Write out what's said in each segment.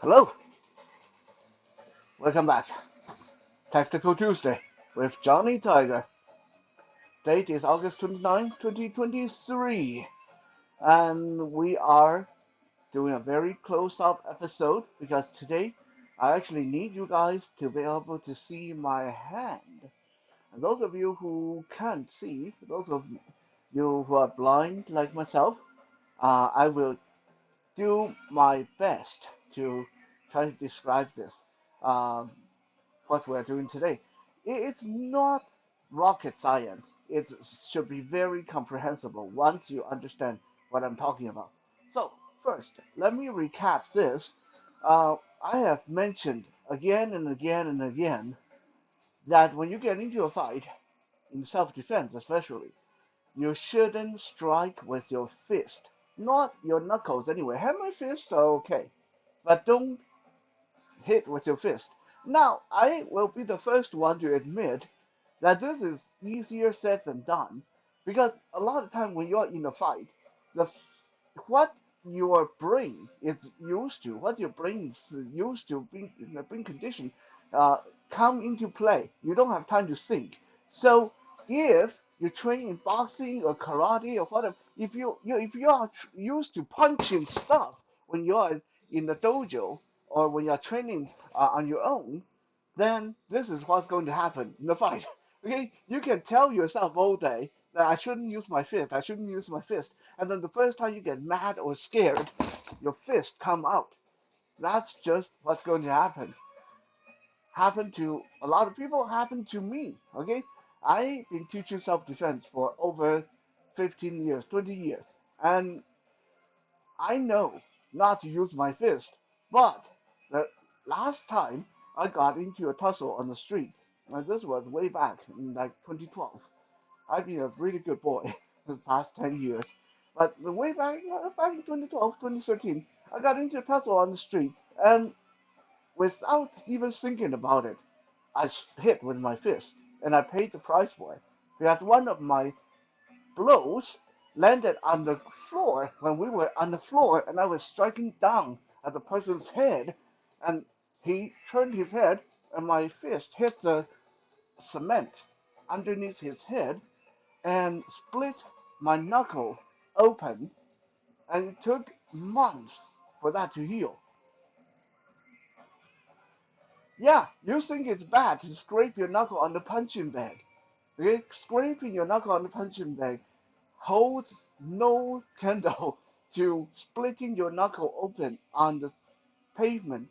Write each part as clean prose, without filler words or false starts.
Hello, welcome back. Tactical Tuesday with Johnny Tiger. Date is August 29, 2023, and we are doing a very close-up episode because today I actually need you guys to be able to see my hand. And those of you who can't see, those of you who are blind like myself, I will do my best to try to describe this. Um, what we're doing today. It's not rocket science. It should be very comprehensible once you understand what I'm talking about. So, first, let me recap this. I have mentioned again and again and again that when you get into a fight, in self defense especially, you shouldn't strike with your fist. Not your knuckles anyway. Hammer fists are okay, but don't hit with your fist. Now, I will be the first one to admit that this is easier said than done because a lot of time when you're in a fight, the what your brain is used to, what your brain is used to being in a brain condition, uh, come into play. You don't have time to think. So if you train in boxing or karate or whatever, if you are used to punching stuff when you are in the dojo or when you are training on your own, then this is what's going to happen in the fight. Okay, you can tell yourself all day that I shouldn't use my fist, I shouldn't use my fist, and then the first time you get mad or scared, your fist come out. That's just what's going to happen. Happen to a lot of people, happen to me. Okay, I've been teaching self-defense for over 15 years, 20 years, and I know not to use my fist, but the last time I got into a tussle on the street, and this was way back in like 2012. I've been a really good boy the past 10 years, but the way back in 2012, 2013, I got into a tussle on the street, and without even thinking about it, I hit with my fist, and I paid the price for it. Because one of my blows landed on the floor when we were on the floor, and I was striking down at the person's head, and he turned his head, and my fist hit the cement underneath his head and split my knuckle open, and it took months for that to heal. Yeah, you think it's bad to scrape your knuckle on the punching bag. Okay? Scraping your knuckle on the punching bag holds no candle to splitting your knuckle open on the pavement.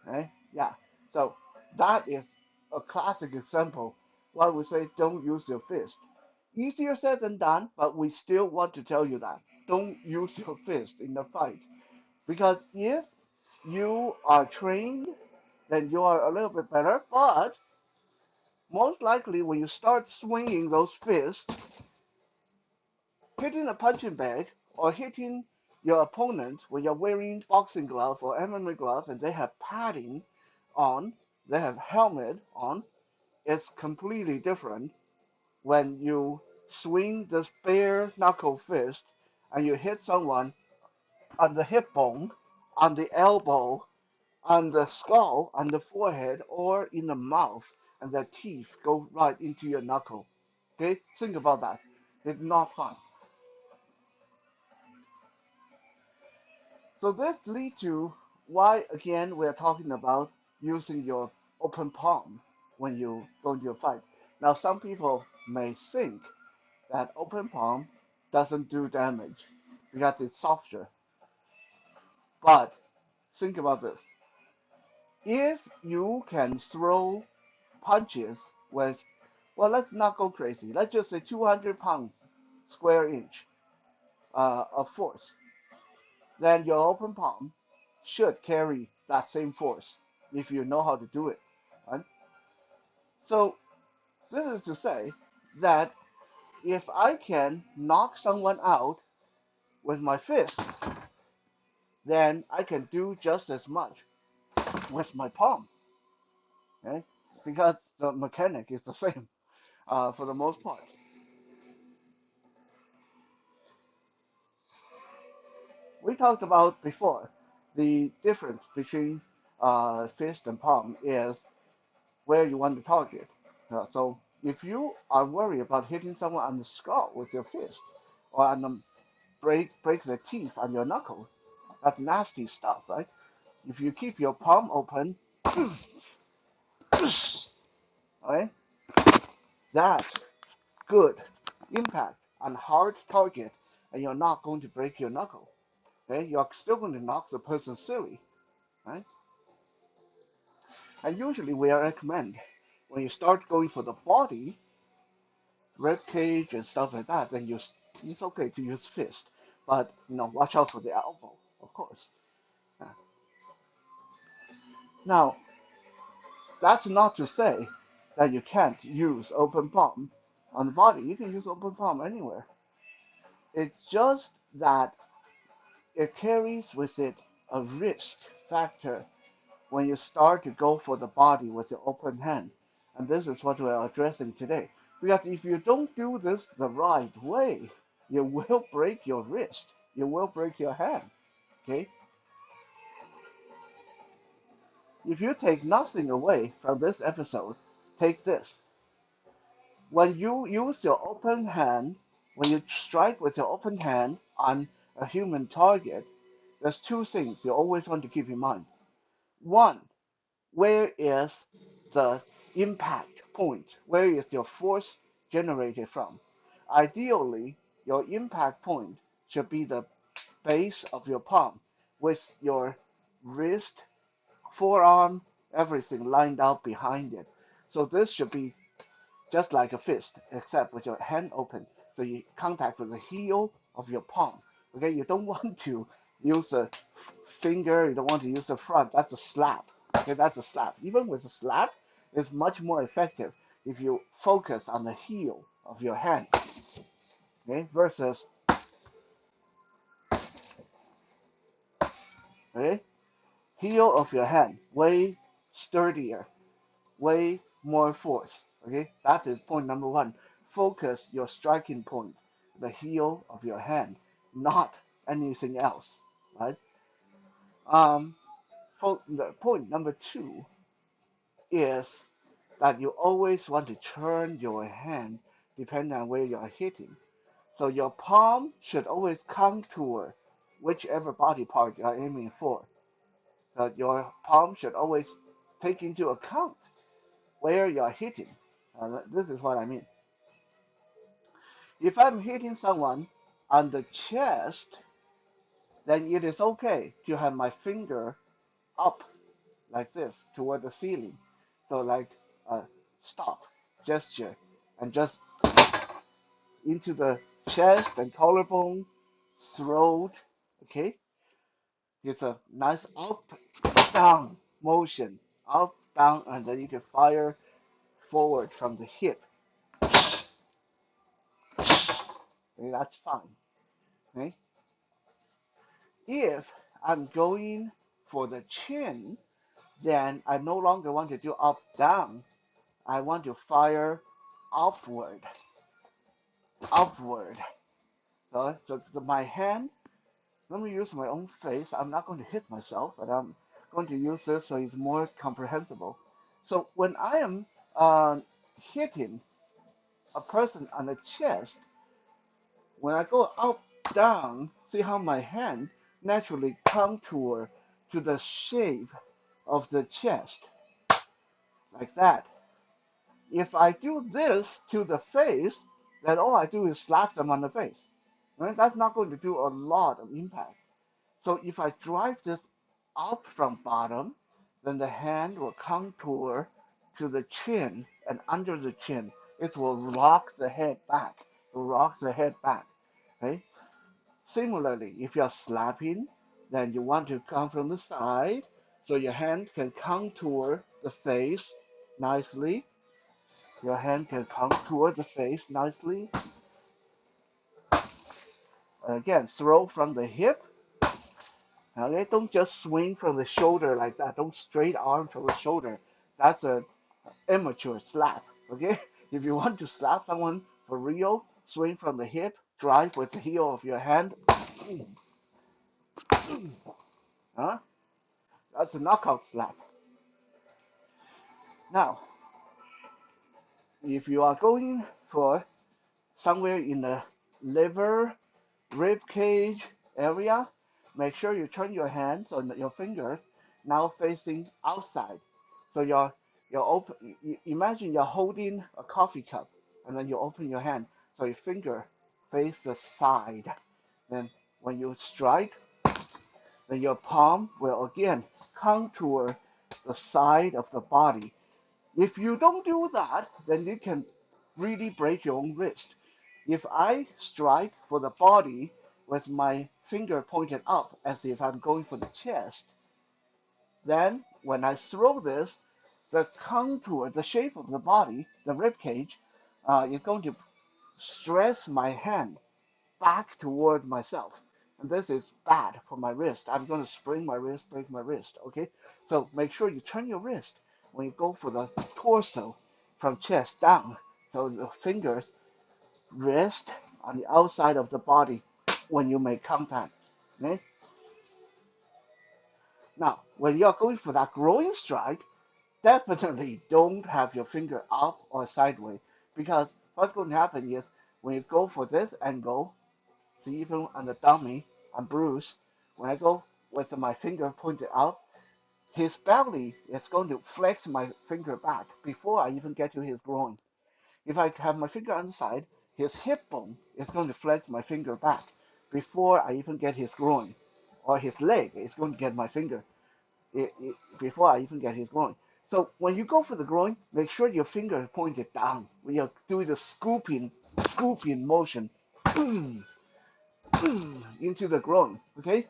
Okay? Yeah. So that is a classic example why we say don't use your fist. Easier said than done, but we still want to tell you that. Don't use your fist in the fight. Because if you are trained, then you are a little bit better. But most likely, when you start swinging those fists, hitting a punching bag or hitting your opponent when you're wearing boxing glove or MMA glove and they have padding on, they have helmet on, it's completely different when you swing this bare knuckle fist and you hit someone on the hip bone, on the elbow, on the skull, on the forehead, or in the mouth, and the teeth go right into your knuckle. Okay, think about that. It's not fun. So this leads to why again we're talking about using your open palm when you go into a fight. Now some people may think that open palm doesn't do damage because it's softer. But think about this. If you can throw punches with, well, let's not go crazy. Let's just say 200 pounds square inch of force, then your open palm should carry that same force if you know how to do it. Right? So this is to say that if I can knock someone out with my fist, then I can do just as much with my palm, okay? Because the mechanic is the same for the most part. We talked about before the difference between fist and palm is where you want to target. So if you are worried about hitting someone on the skull with your fist or on the break the teeth on your knuckles, that's nasty stuff, right? If you keep your palm open, okay, that's good impact on hard target, and you're not going to break your knuckle. Okay, you're still going to knock the person silly, right? And usually we recommend when you start going for the body, rib cage and stuff like that, then it's okay to use fist, but watch out for the elbow, of course. Uh, Now that's not to say that you can't use open palm on the body. You can use open palm anywhere. It's just that it carries with it a risk factor when you start to go for the body with your open hand. And this is what we are addressing today. Because if you don't do this the right way, you will break your wrist. You will break your hand. Okay? If you take nothing away from this episode, take this. When you use your open hand, when you strike with your open hand on a human target, there's two things you always want to keep in mind. One, where is the impact point? Where is your force generated from? Ideally, your impact point should be the base of your palm with your wrist, forearm, everything lined up behind it. So this should be just like a fist, except with your hand open. So you contact with the heel of your palm. Okay, you don't want to use the finger, you don't want to use the front. That's a slap. Okay, that's a slap. Even with a slap, it's much more effective if you focus on the heel of your hand. Okay, versus okay, heel of your hand, way sturdier, way more force. Okay, that is point number one. Focus your striking point, the heel of your hand, not anything else. Right? The point number two is that you always want to turn your hand depending on where you are hitting. So your palm should always contour whichever body part you are aiming for. So your palm should always take into account where you are hitting. This is what I mean. If I'm hitting someone on the chest, then it is okay to have my finger up like this toward the ceiling. So like a stop gesture and just into the chest and collarbone, throat. Okay, it's a nice up down motion, up down, and then you can fire forward from the hip. Okay, that's fine. Okay, if I'm going for the chin, then I no longer want to do up down. I want to fire upward, upward. So my hand, let me use my own face. I'm not going to hit myself, but I'm going to use this so it's more comprehensible. So when I am hitting a person on the chest, when I go up, down, see how my hand naturally contour to the shape of the chest, like that. If I do this to the face, then all I do is slap them on the face. Right? That's not going to do a lot of impact. So if I drive this up from bottom, then the hand will contour to the chin and under the chin. It will rock the head back. It will rock the head back. Okay? Similarly, if you're slapping, then you want to come from the side so your hand can contour the face nicely. Your hand can contour the face nicely. Again, throw from the hip Okay, don't just swing from the shoulder like that. Don't straight arm from the shoulder. That's a immature slap. Okay, if you want to slap someone for real, swing from the hip, drive with the heel of your hand. Huh? That's a knockout slap. Now, if you are going for somewhere in the liver, rib cage area, make sure you turn your hands or your fingers now facing outside. So you're open. Imagine you're holding a coffee cup, and then you open your hand, so your finger face the side. Then when you strike, then your palm will again contour the side of the body. If you don't do that, then you can really break your own wrist. If I strike for the body with my finger pointed up as if I'm going for the chest, then when I throw this, the contour, the shape of the body, the rib cage, is going to stress my hand back toward myself. And this is bad for my wrist. I'm going to sprain my wrist, break my wrist. Okay? So make sure you turn your wrist when you go for the torso from chest down. So the fingers rest on the outside of the body when you make contact. Okay? Now, when you're going for that groin strike, definitely don't have your finger up or sideways because what's going to happen is when you go for this angle, see, even on the dummy, on Bruce, when I go with my finger pointed out, his belly is going to flex my finger back before I even get to his groin. If I have my finger on the side, his hip bone is going to flex my finger back before I even get his groin. Or his leg is going to get my finger before I even get his groin. So when you go for the groin, make sure your finger is pointed down. When you do the scooping motion. Into the groin. Okay,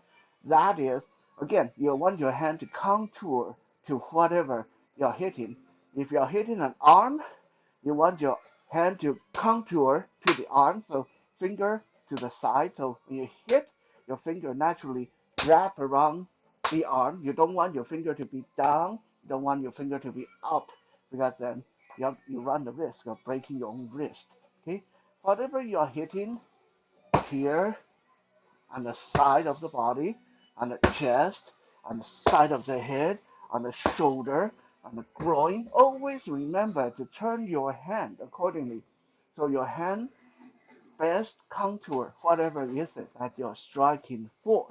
that is again you want your hand to contour to whatever you're hitting. If you're hitting an arm, you want your hand to contour to the arm, so finger to the side. So when you hit, your finger naturally wrap around the arm. You don't want your finger to be down. You don't want your finger to be up because then you run the risk of breaking your own wrist. Okay, whatever you're hitting here on the side of the body, on the chest, on the side of the head, on the shoulder, on the groin. Always remember to turn your hand accordingly. So your hand best contour whatever it is that you're striking for.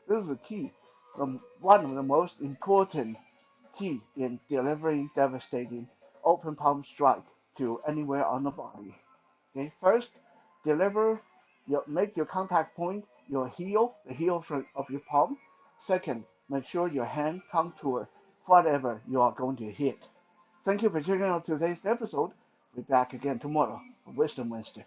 This is the key. One of the most important key in delivering devastating open palm strike to anywhere on the body. Okay, first, make your contact point your heel, the heel of your palm. Second, make sure your hand contour whatever you are going to hit. Thank you for checking out today's episode. We'll be back again tomorrow for Wisdom Wednesday.